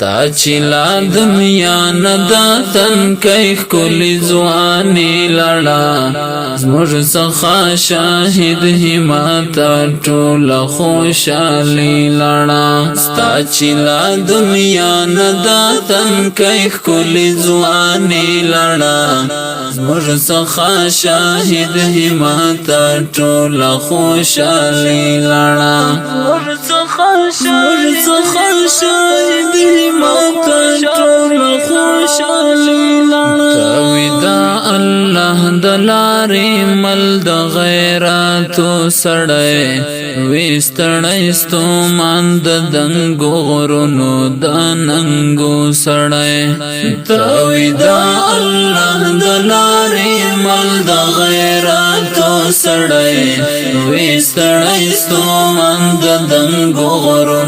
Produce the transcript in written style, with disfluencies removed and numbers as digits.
ستا چلا دنیا ندا تن کئی کلی زوانی لڑا زمر سخا شاہد ہماتا ٹول خوشالی لڑا ستا چلا دنیا ندا تن کئی کلی زوانی لڑا زمر سخا شاہد ہماتا ٹول خوشالی لڑا زمر سخا شاہد ہماتا ٹول خوشالی لڑا تویدا اللہ دلاری مل د غیراتو سڑے ویستڑی ستومان د دنگو غرونو د ننگو سڑے تویدا اللہ دلاری مل د غیراتو سڑے ویستڑی ستومان د دنگو غرونو